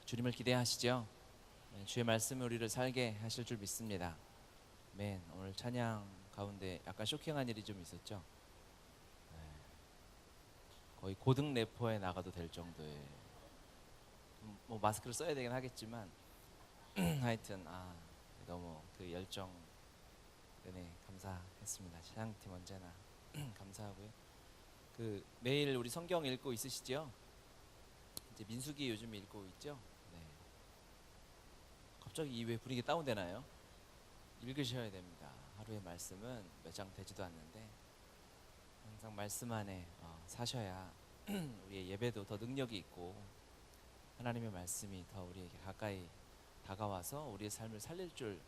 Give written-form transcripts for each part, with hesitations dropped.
주님을 기대하시죠? 네, 주의 말씀이 우리를 살게 하실 줄 믿습니다. 맨 오늘 찬양 가운데 약간 쇼킹한 일이 좀 있었죠. 거의 고등 래퍼에 나가도 될 정도의 뭐 마스크를 써야 되긴 하겠지만 하여튼 너무 그 열정 은혜 감사했습니다. 찬양팀 언제나 감사하고요. 그 매일 우리 성경 읽고 있으시죠? 이제 민수기 요즘 읽고 있죠? 네. 갑자기 왜 분위기 다운되나요? 읽으셔야 됩니다. 하루의 말씀은 몇 장 되지도 않는데 항상 말씀 안에 사셔야 우리의 예배도 더 능력이 있고 하나님의 말씀이 더 우리에게 가까이 다가와서 우리의 삶을 살릴 줄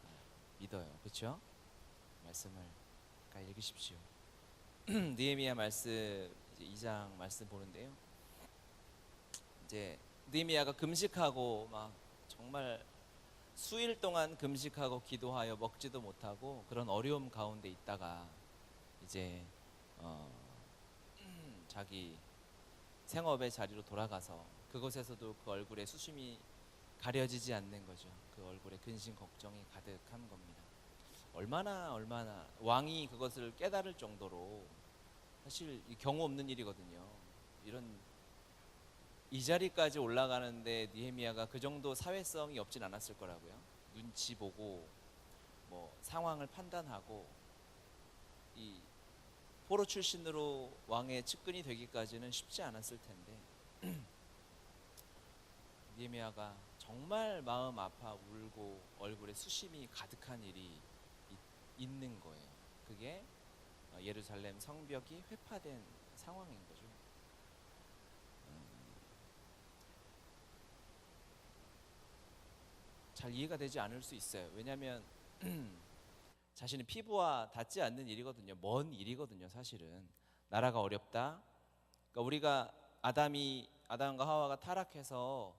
믿어요. 그렇죠? 말씀을 가까이 읽으십시오. 느헤미야 말씀 이제 2장 말씀 보는데요. 이제 느헤미야가 금식하고 막 정말 수일 동안 금식하고 기도하여 먹지도 못하고 그런 어려움 가운데 있다가 이제 자기 생업의 자리로 돌아가서 그곳에서도 그 얼굴에 수심이 가려지지 않는 거죠. 그 얼굴에 근심 걱정이 가득한 겁니다. 얼마나 왕이 그것을 깨달을 정도로 사실 경우 없는 일이거든요. 이 자리까지 올라가는데 느헤미야가 그 정도 사회성이 없진 않았을 거라고요. 눈치 보고 뭐 상황을 판단하고 이 포로 출신으로 왕의 측근이 되기까지는 쉽지 않았을 텐데 느헤미야가 정말 마음 아파 울고 얼굴에 수심이 가득한 일이 있는 거예요. 그게 예루살렘 성벽이 회파된 상황인 거죠. 잘 이해가 되지 않을 수 있어요. 왜냐하면 자신의 피부와 닿지 않는 일이거든요. 먼 일이거든요. 사실은 나라가 어렵다. 그러니까 우리가 아담과 하와가 타락해서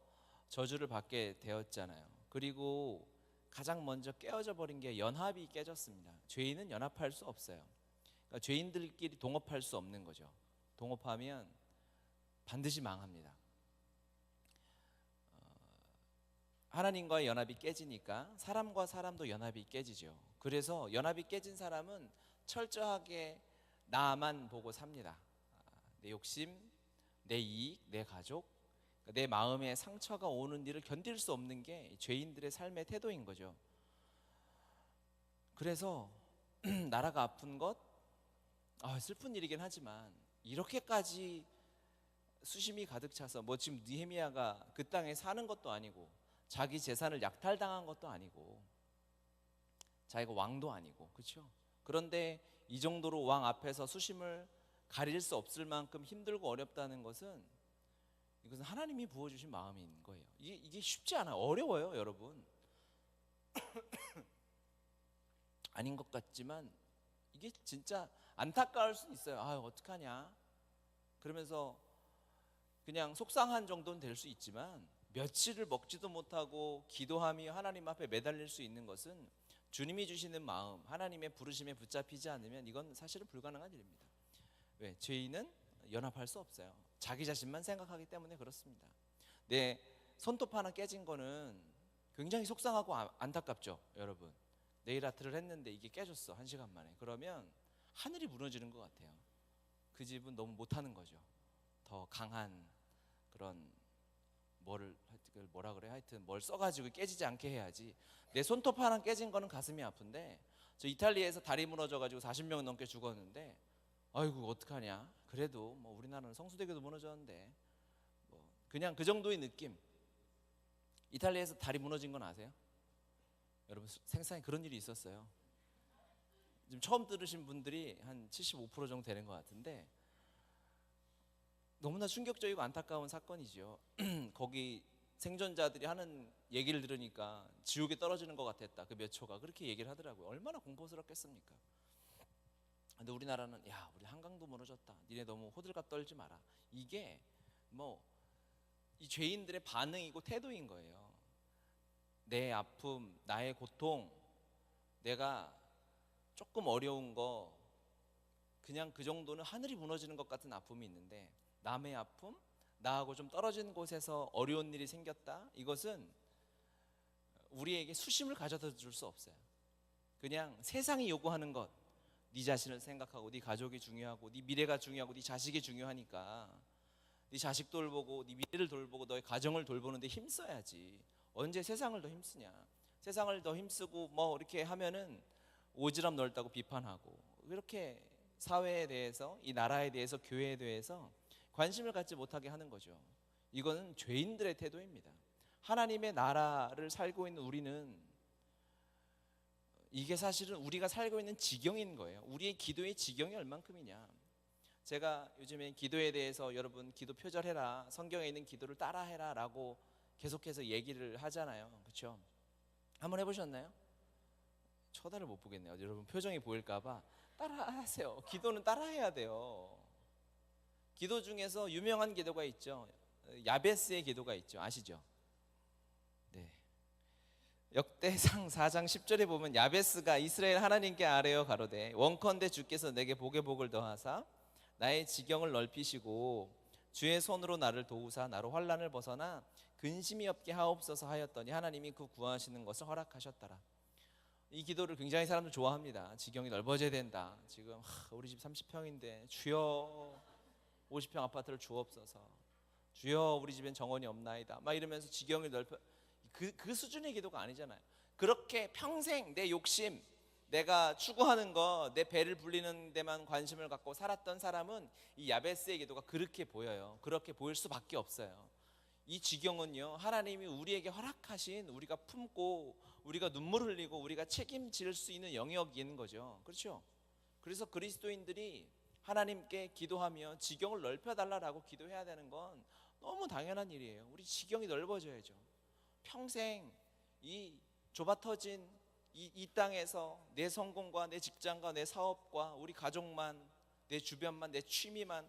저주를 받게 되었잖아요. 그리고 가장 먼저 깨어져 버린 게 연합이 깨졌습니다. 죄인은 연합할 수 없어요. 그러니까 죄인들끼리 동업할 수 없는 거죠. 동업하면 반드시 망합니다. 하나님과의 연합이 깨지니까 사람과 사람도 연합이 깨지죠. 그래서 연합이 깨진 사람은 철저하게 나만 보고 삽니다. 내 욕심, 내 이익, 내 가족, 내 마음에 상처가 오는 일을 견딜 수 없는 게 죄인들의 삶의 태도인 거죠. 그래서 나라가 아픈 것, 슬픈 일이긴 하지만 이렇게까지 수심이 가득 차서 뭐 지금 느헤미야가 그 땅에 사는 것도 아니고 자기 재산을 약탈당한 것도 아니고 자기가 왕도 아니고, 그렇죠? 그런데 이 정도로 왕 앞에서 수심을 가릴 수 없을 만큼 힘들고 어렵다는 것은 이것은 하나님이 부어주신 마음인 거예요. 이게 쉽지 않아요. 어려워요, 여러분. 아닌 것 같지만 이게 진짜 안타까울 수 있어요. 어떡하냐 그러면서 그냥 속상한 정도는 될 수 있지만 며칠을 먹지도 못하고 기도하며 하나님 앞에 매달릴 수 있는 것은 주님이 주시는 마음, 하나님의 부르심에 붙잡히지 않으면 이건 사실은 불가능한 일입니다. 왜? 죄인은 연합할 수 없어요. 자기 자신만 생각하기 때문에 그렇습니다. 내 손톱 하나 깨진 거는 굉장히 속상하고 안타깝죠, 여러분. 네일 아트를 했는데 이게 깨졌어, 1시간 만에. 그러면 하늘이 무너지는 것 같아요. 그 집은 너무 못하는 거죠. 더 강한 그런 뭐라 그래? 하여튼 뭘 써가지고 깨지지 않게 해야지. 내 손톱 하나 깨진 거는 가슴이 아픈데, 저 이탈리아에서 다리 무너져가지고 40명 넘게 죽었는데, 아이고 어떡하냐. 그래도 뭐 우리나라는 성수대교도 무너졌는데 뭐 그냥 그 정도의 느낌. 이탈리아에서 다리 무너진 건 아세요? 여러분 생생히 그런 일이 있었어요. 지금 처음 들으신 분들이 한 75% 정도 되는 것 같은데 너무나 충격적이고 안타까운 사건이죠. 거기 생존자들이 하는 얘기를 들으니까 지옥에 떨어지는 것 같았다. 그 몇 초가 그렇게 얘기를 하더라고요. 얼마나 공포스럽겠습니까? 근데 우리나라는 우리 한강도 무너졌다. 니네 너무 호들갑 떨지 마라. 이게 뭐 이 죄인들의 반응이고 태도인 거예요. 내 아픔, 나의 고통, 내가 조금 어려운 거 그냥 그 정도는 하늘이 무너지는 것 같은 아픔이 있는데 남의 아픔, 나하고 좀 떨어진 곳에서 어려운 일이 생겼다. 이것은 우리에게 수심을 가져다 줄 수 없어요. 그냥 세상이 요구하는 것, 네 자신을 생각하고 네 가족이 중요하고 네 미래가 중요하고 네 자식이 중요하니까 네 자식 돌보고 네 미래를 돌보고 너의 가정을 돌보는데 힘써야지. 언제 세상을 더 힘쓰냐. 세상을 더 힘쓰고 뭐 이렇게 하면은 오지랖 넓다고 비판하고, 그렇게 사회에 대해서, 이 나라에 대해서, 교회에 대해서 관심을 갖지 못하게 하는 거죠. 이거는 죄인들의 태도입니다. 하나님의 나라를 살고 있는 우리는, 이게 사실은 우리가 살고 있는 지경인 거예요. 우리의 기도의 지경이 얼만큼이냐. 제가 요즘에 기도에 대해서 여러분 기도 표절해라, 성경에 있는 기도를 따라해라 라고 계속해서 얘기를 하잖아요. 그렇죠? 한번 해보셨나요? 쳐다를 못 보겠네요. 여러분 표정이 보일까봐. 따라하세요. 기도는 따라해야 돼요. 기도 중에서 유명한 기도가 있죠. 야베스의 기도가 있죠. 아시죠? 네. 역대상 4장 10절에 보면 야베스가 이스라엘 하나님께 아뢰어 가로되 원컨대 주께서 내게 복에 복을 더하사 나의 지경을 넓히시고 주의 손으로 나를 도우사 나로 환난을 벗어나 근심이 없게 하옵소서 하였더니 하나님이 그 구하시는 것을 허락하셨더라. 이 기도를 굉장히 사람들 좋아합니다. 지경이 넓어져야 된다. 지금 우리 집 30평인데 주여 50평 아파트를 주옵소서. 주여 우리 집엔 정원이 없나이다. 막 이러면서 지경을 넓혀, 그 수준의 기도가 아니잖아요. 그렇게 평생 내 욕심, 내가 추구하는 거, 내 배를 불리는 데만 관심을 갖고 살았던 사람은 이 야베스의 기도가 그렇게 보여요. 그렇게 보일 수밖에 없어요. 이 지경은요, 하나님이 우리에게 허락하신, 우리가 품고 우리가 눈물 흘리고 우리가 책임질 수 있는 영역인 거죠. 그렇죠? 그래서 그리스도인들이 하나님께 기도하며 지경을 넓혀달라고 기도해야 되는 건 너무 당연한 일이에요. 우리 지경이 넓어져야죠. 평생 이 좁아터진 이 땅에서 내 성공과 내 직장과 내 사업과 우리 가족만, 내 주변만, 내 취미만,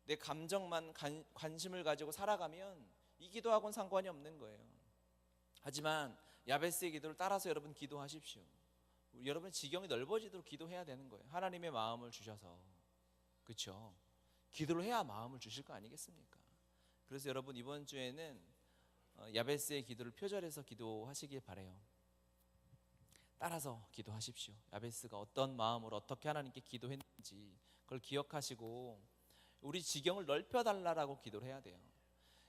내 감정만 관심을 가지고 살아가면 이 기도하고는 상관이 없는 거예요. 하지만 야베스의 기도를 따라서 여러분 기도하십시오. 여러분의 지경이 넓어지도록 기도해야 되는 거예요. 하나님의 마음을 주셔서. 그렇죠? 기도를 해야 마음을 주실 거 아니겠습니까? 그래서 여러분 이번 주에는 야베스의 기도를 표절해서 기도하시길 바라요. 따라서 기도하십시오. 야베스가 어떤 마음으로 어떻게 하나님께 기도했는지 그걸 기억하시고 우리 지경을 넓혀달라고 기도를 해야 돼요.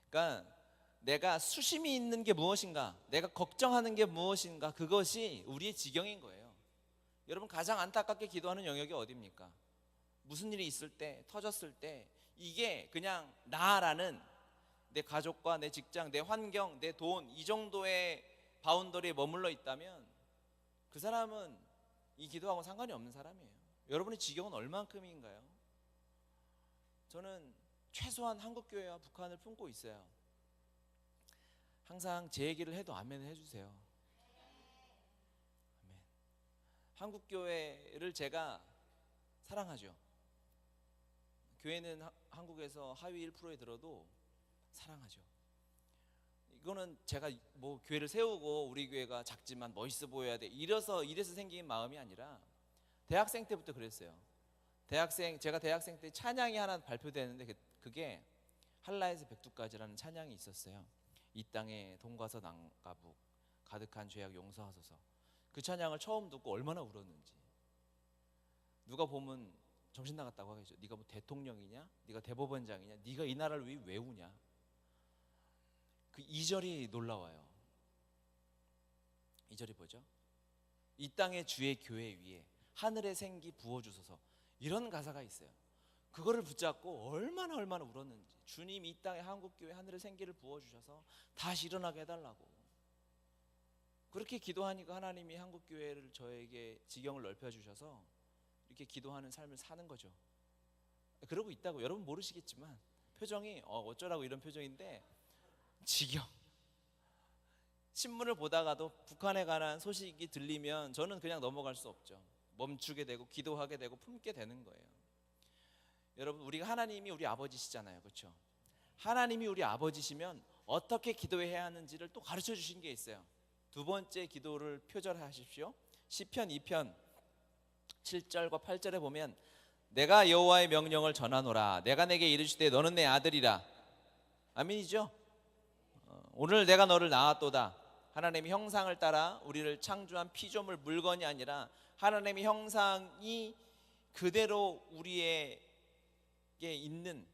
그러니까 내가 수심이 있는 게 무엇인가, 내가 걱정하는 게 무엇인가, 그것이 우리의 지경인 거예요. 여러분 가장 안타깝게 기도하는 영역이 어디입니까? 무슨 일이 있을 때, 터졌을 때, 이게 그냥 나라는 내 가족과 내 직장, 내 환경, 내 돈, 이 정도의 바운더리에 머물러 있다면 그 사람은 이 기도하고 상관이 없는 사람이에요. 여러분의 지경은 얼만큼인가요? 저는 최소한 한국교회와 북한을 품고 있어요. 항상 제 얘기를 해도 아멘을 해주세요. 아멘. 한국교회를 제가 사랑하죠. 교회는 한국에서 하위 1%에 들어도 사랑하죠. 이거는 제가 뭐 교회를 세우고 우리 교회가 작지만 멋있어 보여야 돼 이래서 생긴 마음이 아니라 대학생 때부터 그랬어요. 제가 대학생 때 찬양이 하나 발표되는데 그게 한라에서 백두까지라는 찬양이 있었어요. 이 땅에 돈과서 남가북 가득한 죄악 용서하소서. 그 찬양을 처음 듣고 얼마나 울었는지. 누가 보면 정신 나갔다고 하겠죠. 네가 뭐 대통령이냐? 네가 대법원장이냐? 네가 이 나라를 왜 우냐? 그 2절이 놀라워요. 2절이 뭐죠? 이 땅의 주의 교회 위에 하늘의 생기 부어주소서. 이런 가사가 있어요. 그거를 붙잡고 얼마나 울었는지. 주님 이 땅에 한국교회 하늘의 생기를 부어주셔서 다시 일어나게 해달라고. 그렇게 기도하니까 하나님이 한국교회를 저에게 지경을 넓혀주셔서 이렇게 기도하는 삶을 사는 거죠. 그러고 있다고. 여러분 모르시겠지만 표정이 어쩌라고 이런 표정인데 지경. 신문을 보다가도 북한에 관한 소식이 들리면 저는 그냥 넘어갈 수 없죠. 멈추게 되고 기도하게 되고 품게 되는 거예요. 여러분 우리가 하나님이 우리 아버지시잖아요. 그렇죠? 하나님이 우리 아버지시면 어떻게 기도해야 하는지를 또 가르쳐 주신 게 있어요. 두 번째 기도를 표절하십시오. 시편 2편 7절과 8절에 보면 내가 여호와의 명령을 전하노라. 내가 내게 이르시되 너는 내 아들이라. 아멘이죠? 오늘 내가 너를 낳았도다. 하나님의 형상을 따라 우리를 창조한 피조물 물건이 아니라 하나님의 형상이 그대로 우리에게 있는,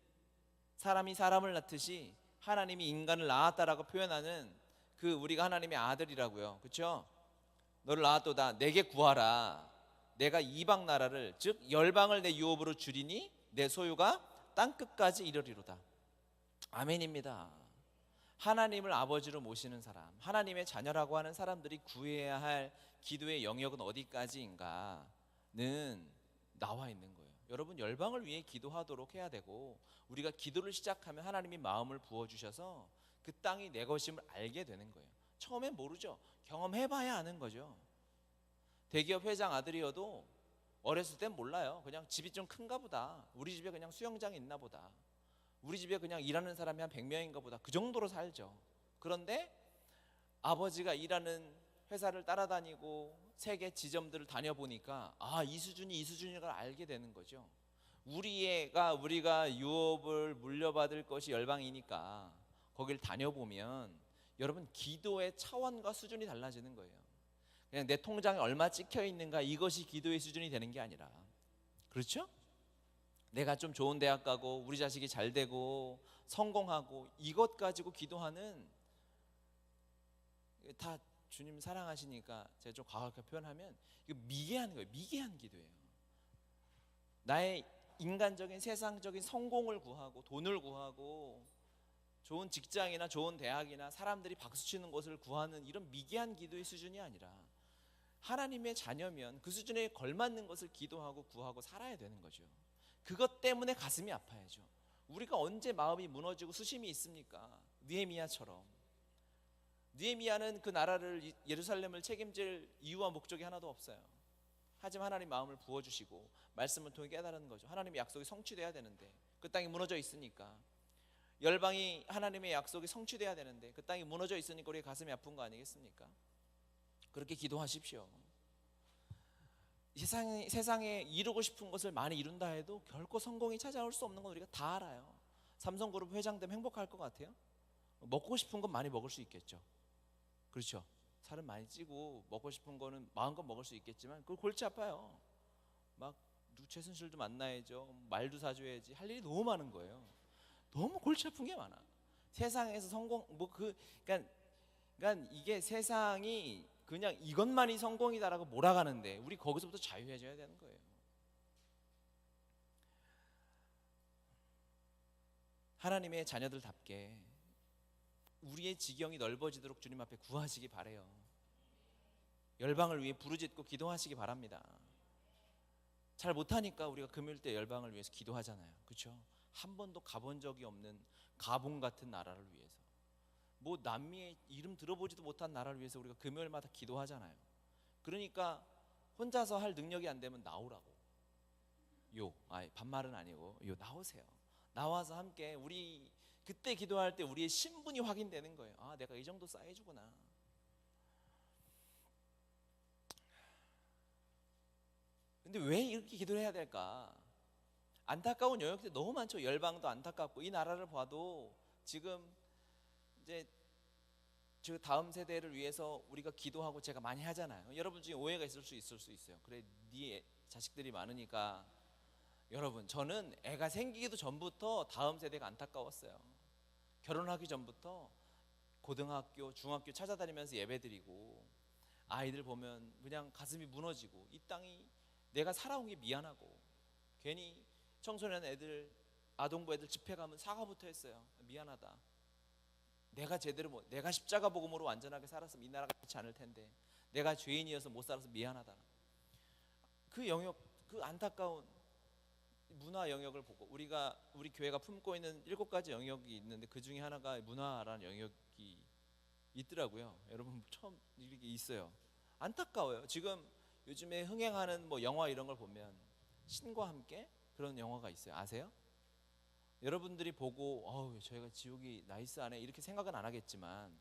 사람이 사람을 낳듯이 하나님이 인간을 낳았다라고 표현하는 그 우리가 하나님의 아들이라고요. 그렇죠? 너를 낳았도다. 내게 구하라. 내가 이방 나라를, 즉 열방을 내 유업으로 주리니 내 소유가 땅 끝까지 이르리로다. 아멘입니다. 하나님을 아버지로 모시는 사람, 하나님의 자녀라고 하는 사람들이 구해야 할 기도의 영역은 어디까지인가는 나와 있는 거예요. 여러분, 열방을 위해 기도하도록 해야 되고, 우리가 기도를 시작하면 하나님이 마음을 부어주셔서 그 땅이 내 것임을 알게 되는 거예요. 처음엔 모르죠. 경험해봐야 아는 거죠. 대기업 회장 아들이어도 어렸을 땐 몰라요. 그냥 집이 좀 큰가 보다, 우리 집에 그냥 수영장이 있나 보다, 우리 집에 그냥 일하는 사람이 한 100명인가 보다, 그 정도로 살죠. 그런데 아버지가 일하는 회사를 따라다니고 세계 지점들을 다녀보니까 이 수준이 이 수준인 걸 알게 되는 거죠. 우리가 유업을 물려받을 것이 열방이니까 거길 다녀보면 여러분, 기도의 차원과 수준이 달라지는 거예요. 그냥 내 통장에 얼마 찍혀 있는가, 이것이 기도의 수준이 되는 게 아니라, 그렇죠? 내가 좀 좋은 대학 가고 우리 자식이 잘 되고 성공하고 이것 가지고 기도하는, 다 주님 사랑하시니까 제가 좀 과하게 표현하면 이거 미개한 거예요. 미개한 기도예요. 나의 인간적인 세상적인 성공을 구하고 돈을 구하고 좋은 직장이나 좋은 대학이나 사람들이 박수치는 것을 구하는 이런 미개한 기도의 수준이 아니라, 하나님의 자녀면 그 수준에 걸맞는 것을 기도하고 구하고 살아야 되는 거죠. 그것 때문에 가슴이 아파야죠. 우리가 언제 마음이 무너지고 수심이 있습니까? 느헤미야처럼. 느헤미야는 그 나라를, 예루살렘을 책임질 이유와 목적이 하나도 없어요. 하지만 하나님 마음을 부어주시고 말씀을 통해 깨달은 거죠. 하나님의 약속이 성취돼야 되는데 그 땅이 무너져 있으니까, 열방이 하나님의 약속이 성취돼야 되는데 그 땅이 무너져 있으니까 우리 가슴이 아픈 거 아니겠습니까? 그렇게 기도하십시오. 세상에 이루고 싶은 것을 많이 이룬다 해도 결코 성공이 찾아올 수 없는 건 우리가 다 알아요. 삼성그룹 회장 되면 행복할 것 같아요? 먹고 싶은 건 많이 먹을 수 있겠죠. 그렇죠? 살은 많이 찌고 먹고 싶은 거는 마음껏 먹을 수 있겠지만 그거 골치 아파요. 막 최순실도 만나야죠, 말도 사줘야지, 할 일이 너무 많은 거예요. 너무 골치 아픈 게 많아. 세상에서 성공, 그러니까 이게 세상이 그냥 이것만이 성공이다라고 몰아가는데 우리 거기서부터 자유해져야 되는 거예요. 하나님의 자녀들답게 우리의 지경이 넓어지도록 주님 앞에 구하시기 바래요. 열방을 위해 부르짖고 기도하시기 바랍니다. 잘 못하니까 우리가 금요일 때 열방을 위해서 기도하잖아요. 그렇죠? 한 번도 가본 적이 없는 가본 같은 나라를 위해서, 뭐 남미의 이름 들어보지도 못한 나라를 위해서 우리가 금요일마다 기도하잖아요. 그러니까 혼자서 할 능력이 안 되면 나오라고. 반말은 아니고 나오세요. 나와서 함께 우리 그때 기도할 때 우리의 신분이 확인되는 거예요. 내가 이 정도 사이즈구나. 근데 왜 이렇게 기도를 해야 될까? 안타까운 영역들이 너무 많죠. 열방도 안타깝고, 이 나라를 봐도 지금 이제 다음 세대를 위해서 우리가 기도하고 제가 많이 하잖아요. 여러분 중에 오해가 있을 수 있어요. 그래, 네 자식들이 많으니까. 여러분, 저는 애가 생기기도 전부터 다음 세대가 안타까웠어요. 결혼하기 전부터 고등학교, 중학교 찾아다니면서 예배드리고 아이들 보면 그냥 가슴이 무너지고, 이 땅이 내가 살아온 게 미안하고, 괜히 청소년 애들, 아동부 애들 집회 가면 사과부터 했어요. 미안하다. 내가 십자가 복음으로 완전하게 살았으면 이 나라가 그렇지 않을 텐데, 내가 죄인이어서 못 살아서 미안하다. 그 영역, 그 안타까운 문화 영역을 보고 우리 교회가 품고 있는 7가지 영역이 있는데 그 중에 하나가 문화라는 영역이 있더라고요. 여러분, 처음 이렇게 있어요. 안타까워요. 지금 요즘에 흥행하는 영화 이런 걸 보면 신과 함께 그런 영화가 있어요. 아세요? 여러분들이 보고 저희가 지옥이 나이스하네 이렇게 생각은 안 하겠지만,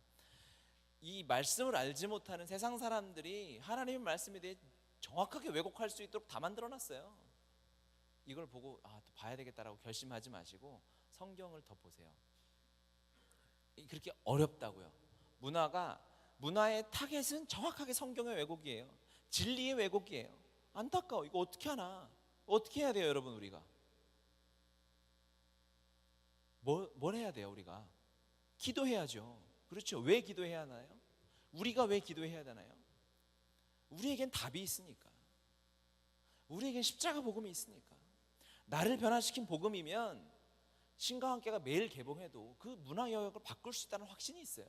이 말씀을 알지 못하는 세상 사람들이 하나님의 말씀에 대해 정확하게 왜곡할 수 있도록 다 만들어놨어요. 이걸 보고 또 봐야 되겠다라고 결심하지 마시고 성경을 더 보세요. 그렇게 어렵다고요. 문화의 타겟은 정확하게 성경의 왜곡이에요. 진리의 왜곡이에요. 안타까워. 이거 어떻게 하나? 어떻게 해야 돼요, 여러분? 우리가 뭘 해야 돼요? 우리가 기도해야죠. 그렇죠. 왜 기도해야 하나요? 우리가 왜 기도해야 되나요? 우리에겐 답이 있으니까. 우리에겐 십자가 복음이 있으니까. 나를 변화시킨 복음이면 신과 함께가 매일 개봉해도 그 문화 영역을 바꿀 수 있다는 확신이 있어요.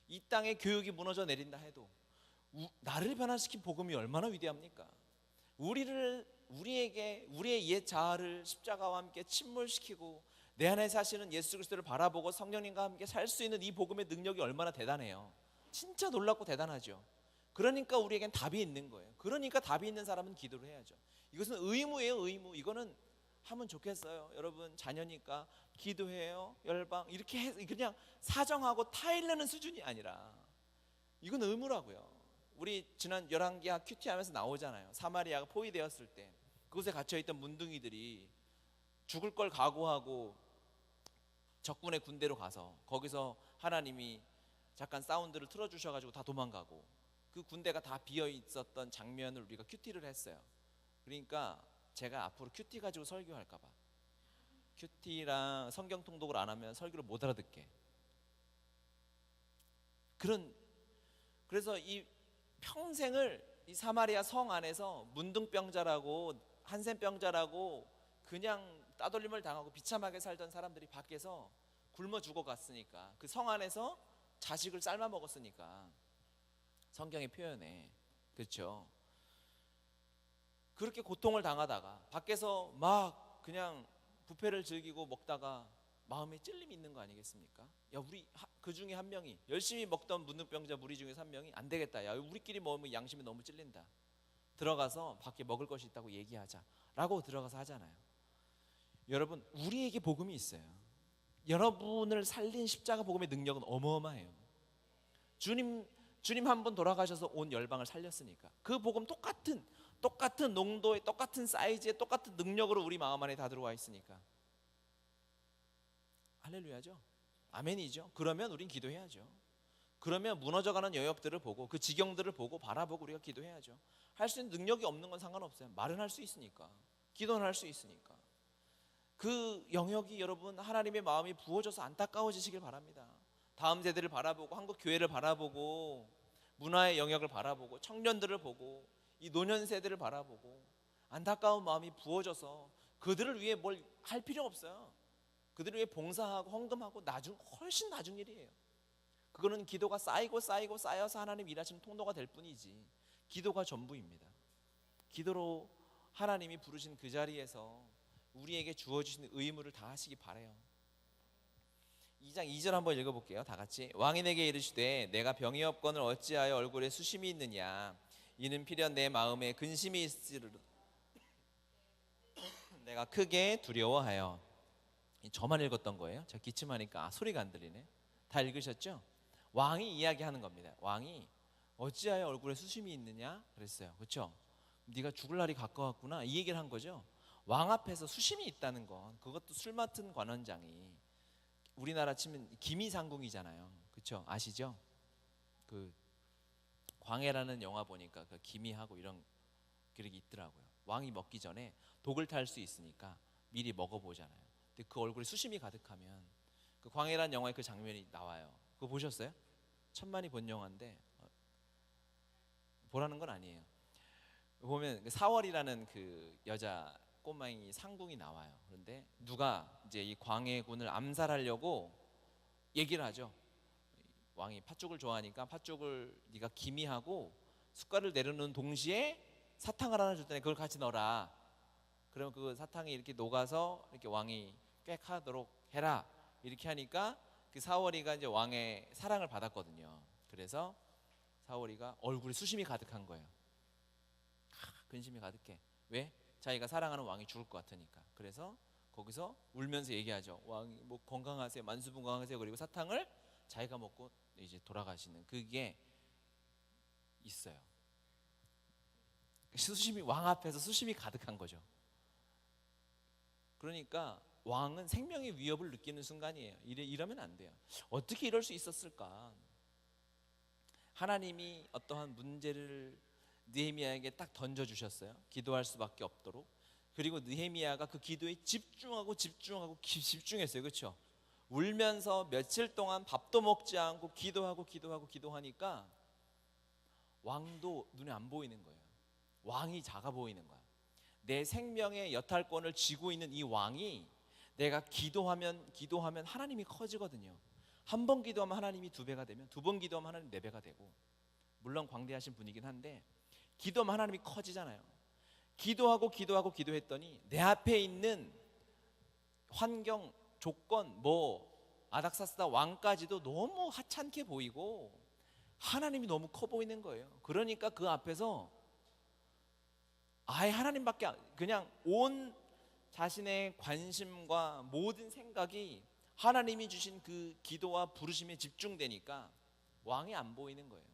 이 땅에 교육이 무너져 내린다 해도 나를 변화시킨 복음이 얼마나 위대합니까? 우리에게 우리의 옛 자아를 십자가와 함께 침몰시키고 내 안에 사시는 예수 그리스도를 바라보고 성령님과 함께 살 수 있는 이 복음의 능력이 얼마나 대단해요. 진짜 놀랍고 대단하죠. 그러니까 우리에겐 답이 있는 거예요. 그러니까 답이 있는 사람은 기도를 해야죠. 이것은 의무예요, 의무. 이거는 하면 좋겠어요. 여러분 자녀니까 기도해요, 열방 이렇게 해, 그냥 사정하고 타일르는 수준이 아니라 이건 의무라고요. 우리 지난 열왕기하 큐티 하면서 나오잖아요. 사마리아가 포위되었을 때 그곳에 갇혀있던 문둥이들이 죽을 걸 각오하고 적군의 군대로 가서 거기서 하나님이 잠깐 사운드를 틀어주셔가지고 다 도망가고 그 군대가 다 비어있었던 장면을 우리가 큐티를 했어요. 그러니까 제가 앞으로 큐티 가지고 설교할까봐, 큐티랑 성경 통독을 안 하면 설교를 못 알아듣게. 그래서 이 평생을 이 사마리아 성 안에서 문둥병자라고 한센병자라고 그냥 따돌림을 당하고 비참하게 살던 사람들이 밖에서 굶어 죽어갔으니까, 그 성 안에서 자식을 삶아 먹었으니까 성경의 표현에, 그렇죠? 그렇게 고통을 당하다가 밖에서 막 그냥 부패를 즐기고 먹다가 마음에 찔림이 있는 거 아니겠습니까? 야, 우리 그 중에 한 명이 열심히 먹던 문둥병자 무리 중에서 한 명이 안 되겠다. 야, 우리끼리 먹으면 양심이 너무 찔린다. 들어가서 밖에 먹을 것이 있다고 얘기하자라고 들어가서 하잖아요. 여러분, 우리에게 복음이 있어요. 여러분을 살린 십자가 복음의 능력은 어마어마해요. 주님 한 번 돌아가셔서 온 열방을 살렸으니까 그 복음 똑같은 농도의 똑같은 사이즈의 똑같은 능력으로 우리 마음 안에 다 들어와 있으니까 할렐루야죠. 아멘이죠. 그러면 우린 기도해야죠. 그러면 무너져가는 영역들을 보고 그 지경들을 보고 바라보고 우리가 기도해야죠. 할 수 있는 능력이 없는 건 상관없어요. 말은 할 수 있으니까, 기도는 할 수 있으니까. 그 영역이 여러분 하나님의 마음이 부어져서 안타까워지시길 바랍니다. 다음 세대를 바라보고 한국 교회를 바라보고 문화의 영역을 바라보고 청년들을 보고 이 노년 세대를 바라보고 안타까운 마음이 부어져서 그들을 위해 뭘 할 필요 없어요. 그들을 위해 봉사하고 헌금하고 훨씬 나중 일이에요. 그거는 기도가 쌓여서 하나님 일하시는 통로가 될 뿐이지 기도가 전부입니다. 기도로 하나님이 부르신 그 자리에서 우리에게 주어주신 의무를 다 하시기 바라요. 2장 2절 한번 읽어볼게요. 다 같이. 왕이 내게 이르시되 내가 병이 없거늘 어찌하여 얼굴에 수심이 있느냐. 이는 필연 내 마음에 근심이 있으리로다. 내가 크게 두려워하여. 저만 읽었던 거예요. 제가 기침하니까 소리가 안 들리네. 다 읽으셨죠? 왕이 이야기하는 겁니다. 왕이 어찌하여 얼굴에 수심이 있느냐 그랬어요. 그렇죠? 네가 죽을 날이 가까웠구나 이 얘기를 한 거죠. 왕 앞에서 수심이 있다는 건 그것도 술 맡은 관원장이 우리나라 치면 기미상궁이잖아요. 그렇죠? 아시죠? 그 광해라는 영화 보니까 그 기미하고 이런 기록이 있더라고요. 왕이 먹기 전에 독을 탈 수 있으니까 미리 먹어보잖아요. 근데 그 얼굴에 수심이 가득하면 그 광해라는 영화에 그 장면이 나와요. 그거 보셨어요? 천만이 본 영화인데 보라는 건 아니에요. 보면 사월이라는 그 여자 꼬마이 상궁이 나와요. 그런데 누가 이제 이 광해군을 암살하려고 얘기를 하죠. 왕이 팥죽을 좋아하니까 pat죽을 네가 기미하고 숟갈을 내려놓는 동시에 사탕을 하나 줄 테니 그걸 같이 넣어라. 그러면 그 사탕이 이렇게 녹아서 이렇게 왕이 꽥하도록 해라. 이렇게 하니까 그 사월이가 이제 왕의 사랑을 받았거든요. 그래서 사월이가 얼굴에 수심이 가득한 거예요. 근심이 가득해. 왜? 자기가 사랑하는 왕이 죽을 것 같으니까. 그래서 거기서 울면서 얘기하죠. 왕이 뭐 건강하세요, 만수분강하세요. 그리고 사탕을 자기가 먹고 이제 돌아가시는 그게 있어요. 수심이 왕 앞에서 수심이 가득한 거죠. 그러니까 왕은 생명의 위협을 느끼는 순간이에요. 이러면 안 돼요. 어떻게 이럴 수 있었을까? 하나님이 어떠한 문제를 느헤미야에게 딱 던져주셨어요. 기도할 수밖에 없도록. 그리고 느헤미야가 그 기도에 집중했어요. 그렇죠? 울면서 며칠 동안 밥도 먹지 않고 기도하니까 왕도 눈에 안 보이는 거예요. 왕이 작아 보이는 거야. 내 생명의 여탈권을 쥐고 있는 이 왕이 내가 기도하면 하나님이 커지거든요. 한 번 기도하면 하나님이 2배가 되면, 2번 기도하면 하나님 4배가 되고, 물론 광대하신 분이긴 한데 기도하면 하나님이 커지잖아요. 기도했더니 내 앞에 있는 환경, 조건, 아닥사스다 왕까지도 너무 하찮게 보이고 하나님이 너무 커 보이는 거예요. 그러니까 그 앞에서 아예 하나님밖에 그냥 온 자신의 관심과 모든 생각이 하나님이 주신 그 기도와 부르심에 집중되니까 왕이 안 보이는 거예요.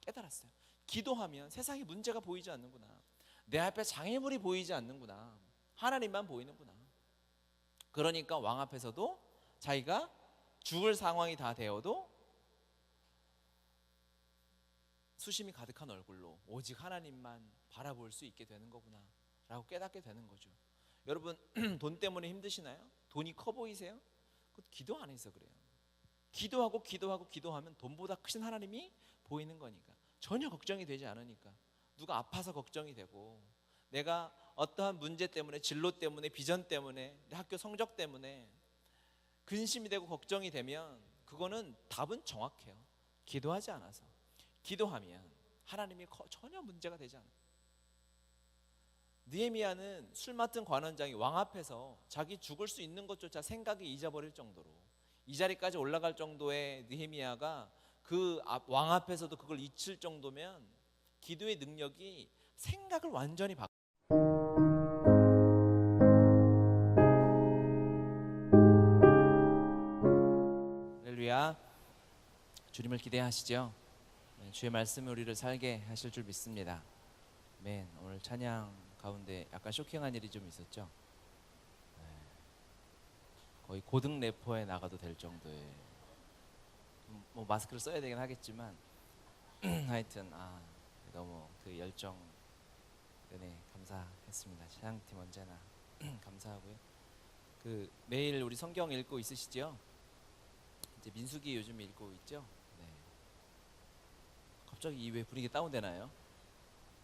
깨달았어요. 기도하면 세상에 문제가 보이지 않는구나. 내 앞에 장애물이 보이지 않는구나. 하나님만 보이는구나. 그러니까 왕 앞에서도 자기가 죽을 상황이 다 되어도 수심이 가득한 얼굴로 오직 하나님만 바라볼 수 있게 되는 거구나 라고 깨닫게 되는 거죠. 여러분, 돈 때문에 힘드시나요? 돈이 커 보이세요? 그것도 기도 안 해서 그래요. 기도하면 돈보다 크신 하나님이 보이는 거니까. 전혀 걱정이 되지 않으니까. 누가 아파서 걱정이 되고, 내가 어떠한 문제 때문에, 진로 때문에, 비전 때문에, 내 학교 성적 때문에 근심이 되고 걱정이 되면 그거는 답은 정확해요. 기도하지 않아서. 기도하면 하나님이 전혀 문제가 되지 않아요. 느헤미야는 술 맡은 관원장이 왕 앞에서 자기 죽을 수 있는 것조차 생각이 잊어버릴 정도로, 이 자리까지 올라갈 정도의 느헤미야가 그 왕 앞에서도 그걸 잊을 정도면 기도의 능력이 생각을 완전히 바꿔. 할렐루야. 주님을 기대하시죠. 주의 말씀이 우리를 살게 하실 줄 믿습니다. 오늘 찬양 가운데 약간 쇼킹한 일이 좀 있었죠. 거의 고등 래퍼에 나가도 될 정도의, 마스크를 써야 되긴 하겠지만 하여튼 너무 그 열정, 은혜 감사했습니다. 찬양팀 언제나 감사하고요. 매일 우리 성경 읽고 있으시죠? 이제 민수기 요즘 읽고 있죠? 갑자기 왜 분위기 다운되나요?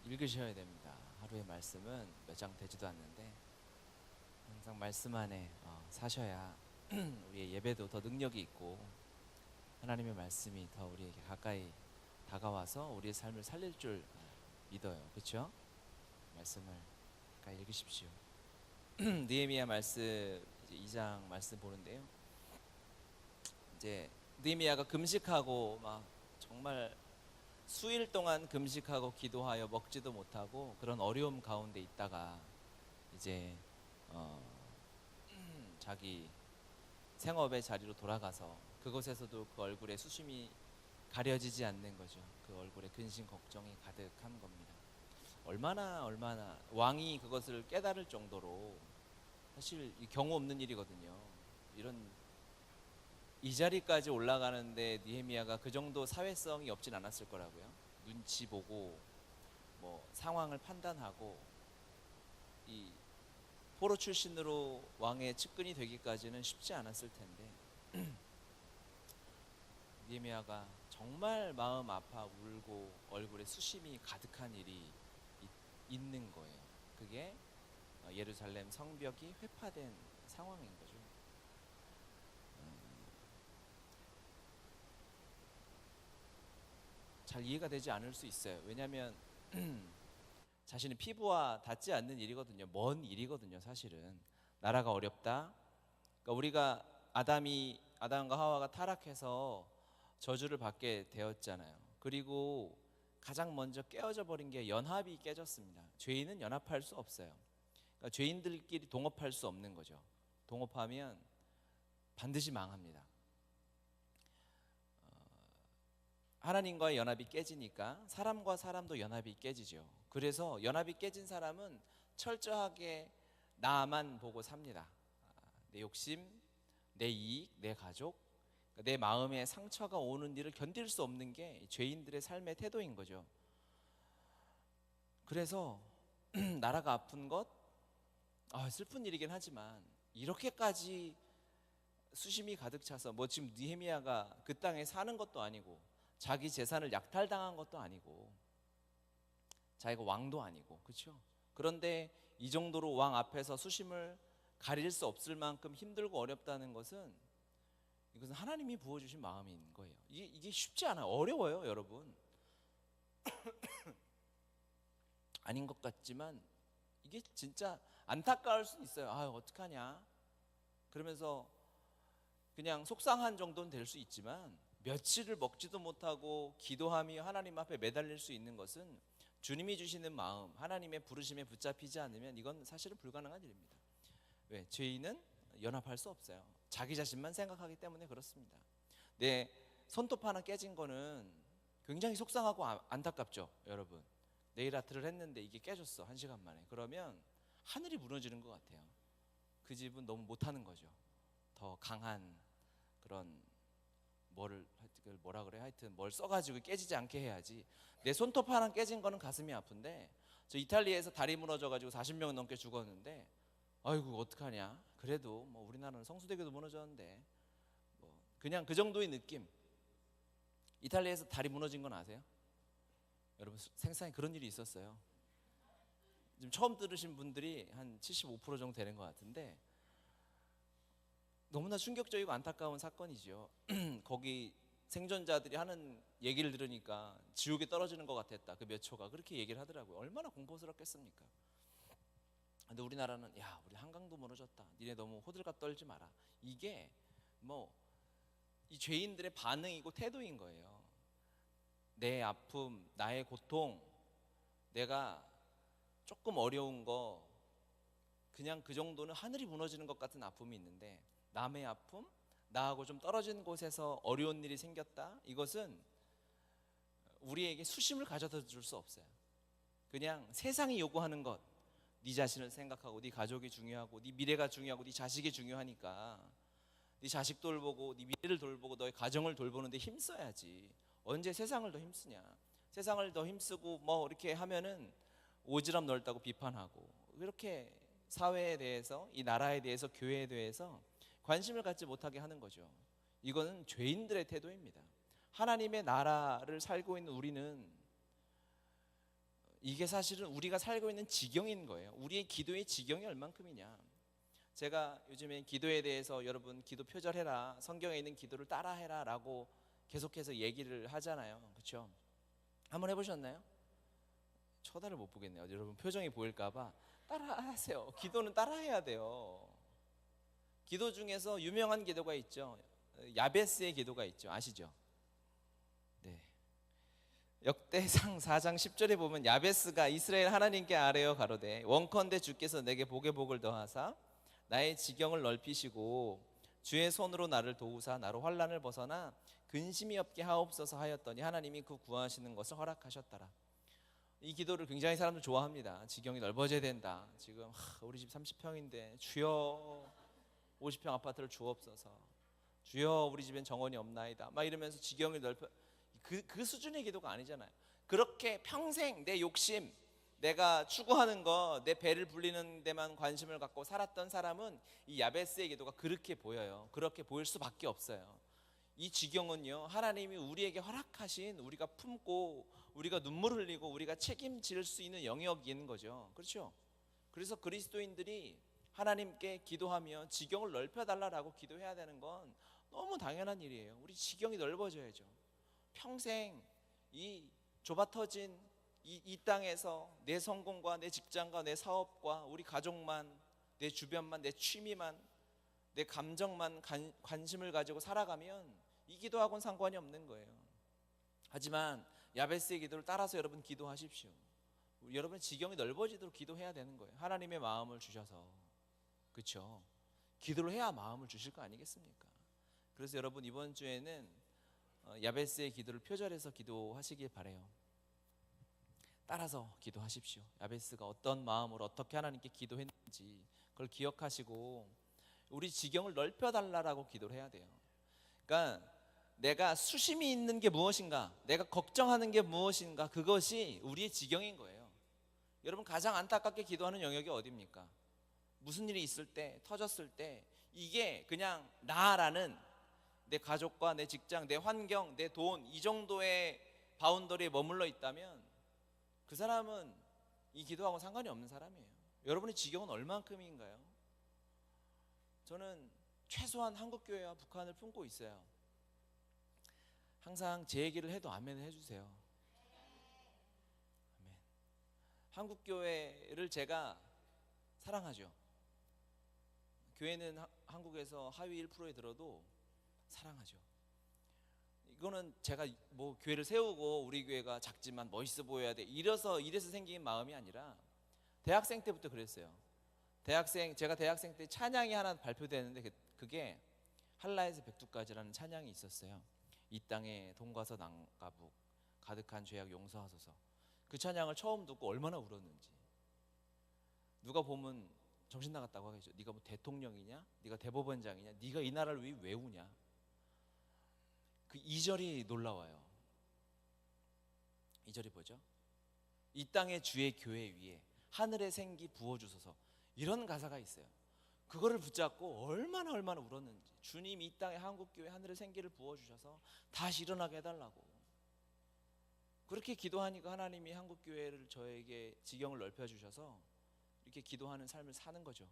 읽으셔야 됩니다. 하루의 말씀은 몇 장 되지도 않는데 항상 말씀 안에 사셔야 우리의 예배도 더 능력이 있고 하나님의 말씀이 더 우리에게 가까이 다가와서 우리의 삶을 살릴 줄 믿어요. 그렇죠? 말씀을 가까이 읽으십시오. 느헤미야 말씀 이제 2장 말씀 보는데요. 이제 느헤미야가 금식하고 막 정말 수일 동안 금식하고 기도하여 먹지도 못하고 그런 어려움 가운데 있다가 이제 자기 생업의 자리로 돌아가서 그곳에서도 그 얼굴에 수심이 가려지지 않는 거죠. 그 얼굴에 근심 걱정이 가득한 겁니다. 얼마나 왕이 그것을 깨달을 정도로 사실 경우 없는 일이거든요. 이 자리까지 올라가는데 느헤미야가 그 정도 사회성이 없진 않았을 거라고요. 눈치 보고 상황을 판단하고 이 포로 출신으로 왕의 측근이 되기까지는 쉽지 않았을 텐데 느헤미야가 정말 마음 아파 울고 얼굴에 수심이 가득한 일이 있는 거예요. 그게 예루살렘 성벽이 회파된 상황인 거죠. 잘 이해가 되지 않을 수 있어요. 왜냐하면 자신의 피부와 닿지 않는 일이거든요. 먼 일이거든요. 사실은 나라가 어렵다. 그러니까 우리가 아담과 하와가 타락해서 저주를 받게 되었잖아요. 그리고 가장 먼저 깨어져 버린 게 연합이 깨졌습니다. 죄인은 연합할 수 없어요. 그러니까 죄인들끼리 동업할 수 없는 거죠. 동업하면 반드시 망합니다. 하나님과의 연합이 깨지니까 사람과 사람도 연합이 깨지죠. 그래서 연합이 깨진 사람은 철저하게 나만 보고 삽니다. 내 욕심, 내 이익, 내 가족, 내 마음에 상처가 오는 일을 견딜 수 없는 게 죄인들의 삶의 태도인 거죠. 그래서 나라가 아픈 것, 슬픈 일이긴 하지만 이렇게까지 수심이 가득 차서 뭐 지금 느헤미야가 그 땅에 사는 것도 아니고 자기 재산을 약탈당한 것도 아니고 자기가 왕도 아니고, 그렇죠? 그런데 이 정도로 왕 앞에서 수심을 가릴 수 없을 만큼 힘들고 어렵다는 것은, 이것은 하나님이 부어주신 마음인 거예요. 이게 쉽지 않아요. 어려워요, 여러분. 아닌 것 같지만 이게 진짜 안타까울 수 있어요. 어떡하냐, 그러면서 그냥 속상한 정도는 될 수 있지만 며칠을 먹지도 못하고 기도하며 하나님 앞에 매달릴 수 있는 것은 주님이 주시는 마음, 하나님의 부르심에 붙잡히지 않으면 이건 사실은 불가능한 일입니다. 왜? 죄인은 연합할 수 없어요. 자기 자신만 생각하기 때문에 그렇습니다. 내 손톱 하나 깨진 거는 굉장히 속상하고 안타깝죠, 여러분. 네일 아트를 했는데 이게 깨졌어, 1시간 만에. 그러면 하늘이 무너지는 것 같아요. 그 집은 너무 못하는 거죠. 더 강한 그런 하여튼 뭘 써가지고 깨지지 않게 해야지. 내 손톱 하나 깨진 거는 가슴이 아픈데, 저 이탈리아에서 다리 무너져가지고 40명 넘게 죽었는데, 아이고 어떡하냐. 그래도 뭐 우리나라는 성수대교도 무너졌는데 뭐 그냥 그 정도의 느낌. 이탈리아에서 다리 무너진 건 아세요? 여러분, 생생히 그런 일이 있었어요. 지금 처음 들으신 분들이 한 75% 정도 되는 것 같은데, 너무나 충격적이고 안타까운 사건이죠. 거기 생존자들이 하는 얘기를 들으니까 지옥에 떨어지는 것 같았다, 그 몇 초가. 그렇게 얘기를 하더라고요. 얼마나 공포스럽겠습니까? 근데 우리나라는 우리 한강도 무너졌다, 니네 너무 호들갑 떨지 마라. 이게 뭐 이 죄인들의 반응이고 태도인 거예요. 내 아픔, 나의 고통, 내가 조금 어려운 거, 그냥 그 정도는 하늘이 무너지는 것 같은 아픔이 있는데, 남의 아픔, 나하고 좀 떨어진 곳에서 어려운 일이 생겼다, 이것은 우리에게 수심을 가져다 줄 수 없어요. 그냥 세상이 요구하는 것, 네 자신을 생각하고 네 가족이 중요하고 네 미래가 중요하고 네 자식이 중요하니까 네 자식 돌보고 네 미래를 돌보고 너의 가정을 돌보는데 힘써야지. 언제 세상을 더 힘쓰냐. 세상을 더 힘쓰고 뭐 이렇게 하면은 오지랖 넓다고 비판하고, 이렇게 사회에 대해서, 이 나라에 대해서, 교회에 대해서 관심을 갖지 못하게 하는 거죠. 이거는 죄인들의 태도입니다. 하나님의 나라를 살고 있는 우리는, 이게 사실은 우리가 살고 있는 지경인 거예요. 우리의 기도의 지경이 얼만큼이냐. 제가 요즘에 기도에 대해서 여러분 기도 표절해라, 성경에 있는 기도를 따라해라 라고 계속해서 얘기를 하잖아요. 그렇죠? 한번 해보셨나요? 쳐다를 못 보겠네요. 여러분 표정이 보일까봐. 따라하세요. 기도는 따라해야 돼요. 기도 중에서 유명한 기도가 있죠. 야베스의 기도가 있죠. 아시죠? 네. 역대상 4장 10절에 보면 야베스가 이스라엘 하나님께 아뢰어 가로되 원컨대 주께서 내게 복에 복을 더하사 나의 지경을 넓히시고 주의 손으로 나를 도우사 나로 환난을 벗어나 근심이 없게 하옵소서 하였더니 하나님이 그 구하시는 것을 허락하셨더라. 이 기도를 굉장히 사람들 좋아합니다. 지경이 넓어져야 된다. 지금 우리 집 30평인데 주여 50평 아파트를 주옵소서. 주여 우리 집엔 정원이 없나이다. 막 이러면서 지경을 넓혀. 그 수준의 기도가 아니잖아요. 그렇게 평생 내 욕심, 내가 추구하는 거, 내 배를 불리는 데만 관심을 갖고 살았던 사람은 이 야베스의 기도가 그렇게 보여요. 그렇게 보일 수밖에 없어요. 이 지경은요, 하나님이 우리에게 허락하신, 우리가 품고 우리가 눈물 흘리고 우리가 책임질 수 있는 영역인 거죠. 그렇죠? 그래서 그리스도인들이 하나님께 기도하며 지경을 넓혀달라고 기도해야 되는 건 너무 당연한 일이에요. 우리 지경이 넓어져야죠. 평생 이 좁아터진 이 땅에서 내 성공과 내 직장과 내 사업과 우리 가족만, 내 주변만, 내 취미만, 내 감정만 관심을 가지고 살아가면 이 기도하고는 상관이 없는 거예요. 하지만 야베스의 기도를 따라서 여러분 기도하십시오. 여러분 지경이 넓어지도록 기도해야 되는 거예요. 하나님의 마음을 주셔서. 그렇죠? 기도를 해야 마음을 주실 거 아니겠습니까? 그래서 여러분 이번 주에는 야베스의 기도를 표절해서 기도하시길 바라요. 따라서 기도하십시오. 야베스가 어떤 마음으로 어떻게 하나님께 기도했는지 그걸 기억하시고, 우리 지경을 넓혀달라고 기도를 해야 돼요. 그러니까 내가 수심이 있는 게 무엇인가, 내가 걱정하는 게 무엇인가, 그것이 우리의 지경인 거예요. 여러분, 가장 안타깝게 기도하는 영역이 어디입니까? 무슨 일이 있을 때, 터졌을 때, 이게 그냥 나라는 내 가족과 내 직장, 내 환경, 내 돈, 이 정도의 바운더리에 머물러 있다면 그 사람은 이 기도하고 상관이 없는 사람이에요. 여러분의 지경은 얼만큼인가요? 저는 최소한 한국교회와 북한을 품고 있어요. 항상 제 얘기를 해도 아멘을 해주세요. 아멘. 한국교회를 제가 사랑하죠. 교회는 한국에서 하위 1%에 들어도 사랑하죠. 이거는 제가 뭐 교회를 세우고 우리 교회가 작지만 멋있어 보여야 돼 이래서 생긴 마음이 아니라 대학생 때부터 그랬어요. 제가 대학생 때 찬양이 하나 발표되는데 그게 한라에서 백두까지라는 찬양이 있었어요. 이 땅에 돈과서 남가북 가득한 죄악 용서하소서. 그 찬양을 처음 듣고 얼마나 울었는지. 누가 보면 정신 나갔다고 하겠죠. 네가 뭐 대통령이냐? 네가 대법원장이냐? 네가 이 나라를 왜 우냐? 그 2절이 놀라워요. 2절이 뭐죠? 이 땅의 주의 교회 위에 하늘의 생기 부어주소서. 이런 가사가 있어요. 그거를 붙잡고 얼마나 울었는지. 주님, 이 땅에 한국교회 하늘의 생기를 부어주셔서 다시 일어나게 해달라고. 그렇게 기도하니까 하나님이 한국교회를 저에게 지경을 넓혀주셔서 이렇게 기도하는 삶을 사는 거죠.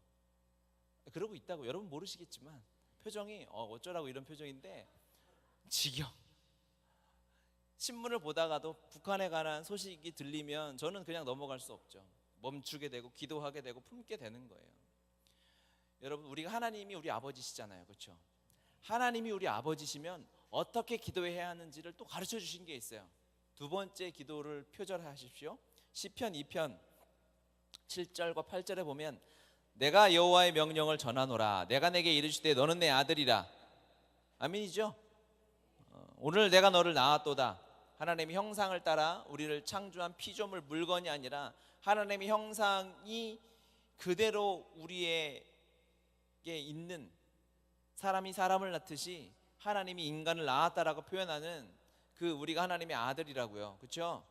그러고 있다고. 여러분 모르시겠지만 표정이 어쩌라고 이런 표정인데 지경. 신문을 보다가도 북한에 관한 소식이 들리면 저는 그냥 넘어갈 수 없죠. 멈추게 되고 기도하게 되고 품게 되는 거예요. 여러분, 우리가 하나님이 우리 아버지시잖아요. 그렇죠? 하나님이 우리 아버지시면 어떻게 기도해야 하는지를 또 가르쳐 주신 게 있어요. 두 번째 기도를 표절하십시오. 시편 2편 7절과 8절에 보면 내가 여호와의 명령을 전하노라. 내가 내게 이르시되 너는 내 아들이라. 아멘이죠? 오늘 내가 너를 낳았도다. 하나님의 형상을 따라 우리를 창조한 피조물 물건이 아니라 하나님의 형상이 그대로 우리에게 있는, 사람이 사람을 낳듯이 하나님이 인간을 낳았다라고 표현하는 그 우리가 하나님의 아들이라고요. 그렇죠?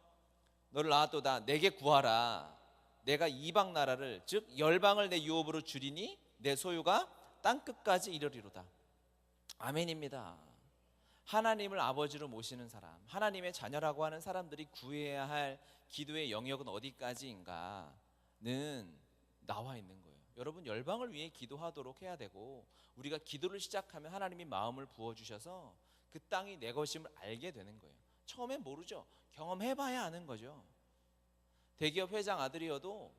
너를 낳았도다. 내게 구하라. 내가 이방 나라를, 즉 열방을 내 유업으로 주리니 내 소유가 땅끝까지 이르리로다. 아멘입니다. 하나님을 아버지로 모시는 사람, 하나님의 자녀라고 하는 사람들이 구해야 할 기도의 영역은 어디까지인가는 나와 있는 거예요. 여러분, 열방을 위해 기도하도록 해야 되고, 우리가 기도를 시작하면 하나님이 마음을 부어주셔서 그 땅이 내 것임을 알게 되는 거예요. 처음엔 모르죠. 경험해봐야 아는 거죠. 대기업 회장 아들이어도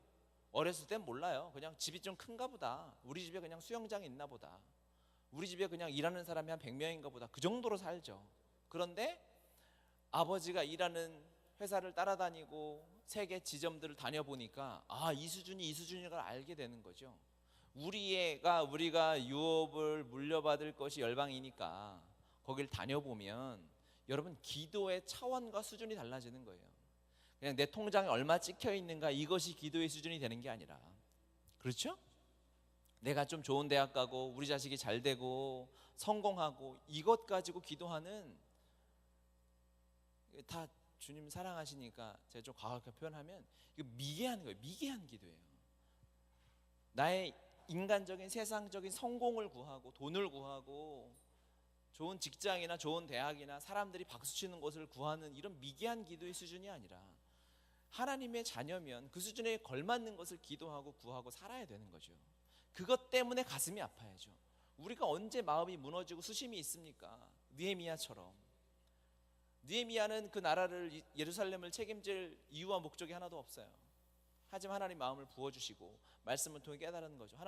어렸을 땐 몰라요. 그냥 집이 좀 큰가 보다. 우리 집에 그냥 수영장이 있나 보다. 우리 집에 그냥 일하는 사람이 한 100명인가 보다. 그 정도로 살죠. 그런데 아버지가 일하는 회사를 따라다니고 세계 지점들을 다녀보니까 이 수준인 걸 알게 되는 거죠. 우리가 유업을 물려받을 것이 열방이니까 거길 다녀보면 여러분, 기도의 차원과 수준이 달라지는 거예요. 그냥 내 통장에 얼마 찍혀 있는가, 이것이 기도의 수준이 되는 게 아니라, 그렇죠? 내가 좀 좋은 대학 가고 우리 자식이 잘 되고 성공하고 이것 가지고 기도하는, 다 주님 사랑하시니까 제가 좀 과하게 표현하면 이거 미개한 거예요. 미개한 기도예요. 나의 인간적인 세상적인 성공을 구하고 돈을 구하고 좋은 직장이나 좋은 대학이나 사람들이 박수치는 것을 구하는 이런 미개한 기도의 수준이 아니라 하나님의 자녀면 그 수준에 걸맞는 것을 기도하고 구하고 살아야 되는 거죠. 그것 때문에 가슴이 아파야죠. 우리가 언제 마음이 무너지고 수심이 있습니까? 느헤미야처럼. 느헤미야는 그 나라를, 예루살렘을 책임질 이유와 목적이 하나도 없어요. 하지만 하나님 마음을 부어주시고 말씀을 통해 깨달은 거죠.